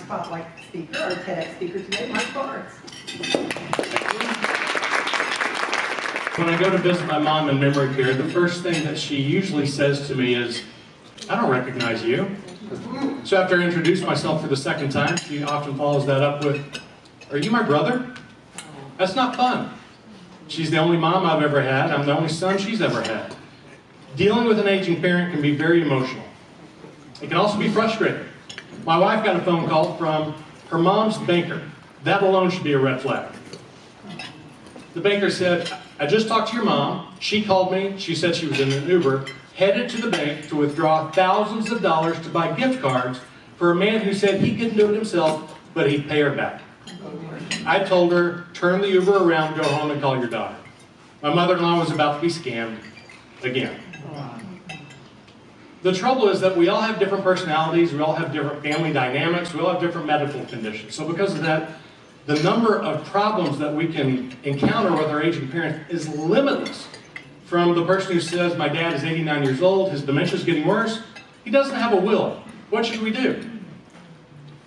spotlight speaker, our TEDx speaker today, Mike Barnes. When I go to visit my mom in memory care, the first thing that she usually says to me is, "I don't recognize you." So after I introduce myself for the second time, she often follows that up with, "Are you my brother?" That's not fun. She's the only mom I've ever had. I'm the only son she's ever had. Dealing with an aging parent can be very emotional. It can also be frustrating. My wife got a phone call from her mom's banker. That alone should be a red flag. The banker said, "I just talked to your mom. She called me. She said she was in an Uber, headed to the bank to withdraw thousands of dollars to buy gift cards for a man who said he couldn't do it himself, but he'd pay her back." I told her, "Turn the Uber around, go home and call your daughter." My mother-in-law was about to be scammed again. The trouble is that we all have different personalities, we all have different family dynamics, we all have different medical conditions. So because of that, the number of problems that we can encounter with our aging parents is limitless. From the person who says, "My dad is 89 years old, his dementia is getting worse, he doesn't have a will, what should we do?"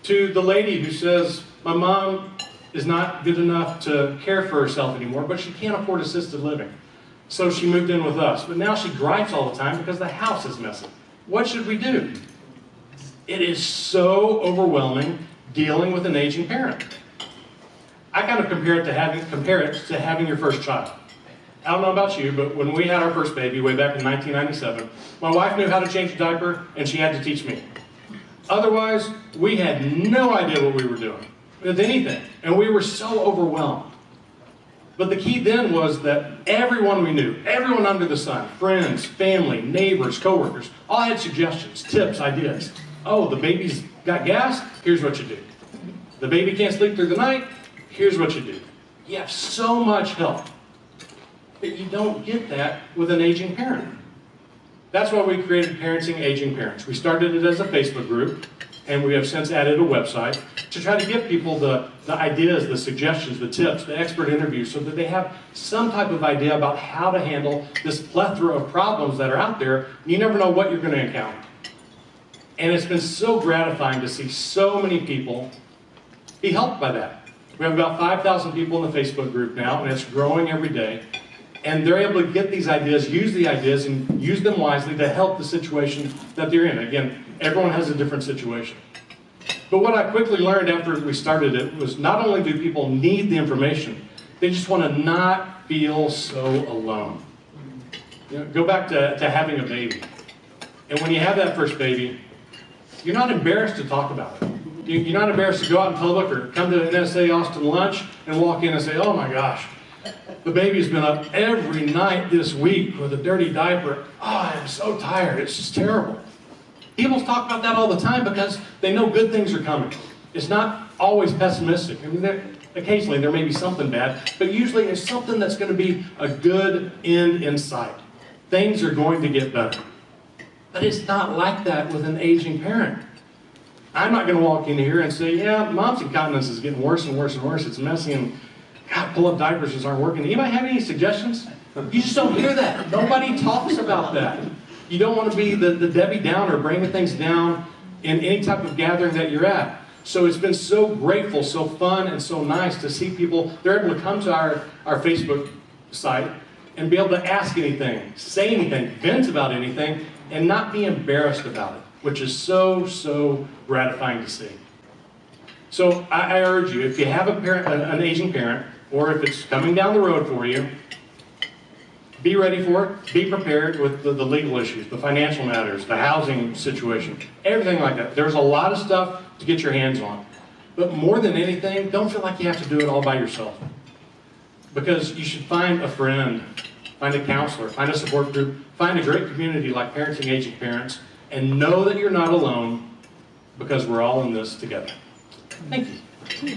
To the lady who says, "My mom is not good enough to care for herself anymore, but she can't afford assisted living. So she moved in with us, but now she gripes all the time because the house is messy. What should we do?" It is so overwhelming dealing with an aging parent. I kind of compare it to having your first child. I don't know about you, but when we had our first baby way back in 1997, my wife knew how to change a diaper and she had to teach me. Otherwise, we had no idea what we were doing with anything, and we were so overwhelmed. But the key then was that everyone we knew, everyone under the sun, friends, family, neighbors, coworkers, all had suggestions, tips, ideas. "Oh, the baby's got gas? Here's what you do. The baby can't sleep through the night? Here's what you do." You have so much help, but you don't get that with an aging parent. That's why we created Parenting Aging Parents. We started it as a Facebook group, and we have since added a website to try to give people the ideas, the suggestions, the tips, the expert interviews, so that they have some type of idea about how to handle this plethora of problems that are out there. You never know what you're going to encounter. And it's been so gratifying to see so many people be helped by that. We have about 5,000 people in the Facebook group now, and it's growing every day. And they're able to get these ideas, use the ideas, and use them wisely to help the situation that they're in. Again, everyone has a different situation. But what I quickly learned after we started it was not only do people need the information, they just want to not feel so alone. You know, go back to having a baby. And when you have that first baby, you're not embarrassed to talk about it. You're not embarrassed to go out in public or come to NSA Austin lunch and walk in and say, "Oh my gosh, the baby's been up every night this week with a dirty diaper. Oh, I'm so tired. It's just terrible." People talk about that all the time because they know good things are coming. It's not always pessimistic. I mean, occasionally there may be something bad, but usually it's something that's going to be a good end in sight. Things are going to get better. But it's not like that with an aging parent. I'm not going to walk in here and say, "Yeah, mom's incontinence is getting worse and worse and worse. It's messy and God, pull-up diapers just aren't working." Anybody have any suggestions? You just don't hear that. Nobody talks about that. You don't want to be the Debbie Downer, bringing things down in any type of gathering that you're at. So it's been so grateful, so fun, and so nice to see people. They're able to come to our Facebook site and be able to ask anything, say anything, vent about anything, and not be embarrassed about it, which is so, so gratifying to see. So I urge you, if you have an aging parent, or if it's coming down the road for you, be ready for it. Be prepared with the legal issues, the financial matters, the housing situation, everything like that. There's a lot of stuff to get your hands on. But more than anything, don't feel like you have to do it all by yourself. Because you should find a friend, find a counselor, find a support group, find a great community like Parenting Aging Parents, and know that you're not alone, because we're all in this together. Thank you.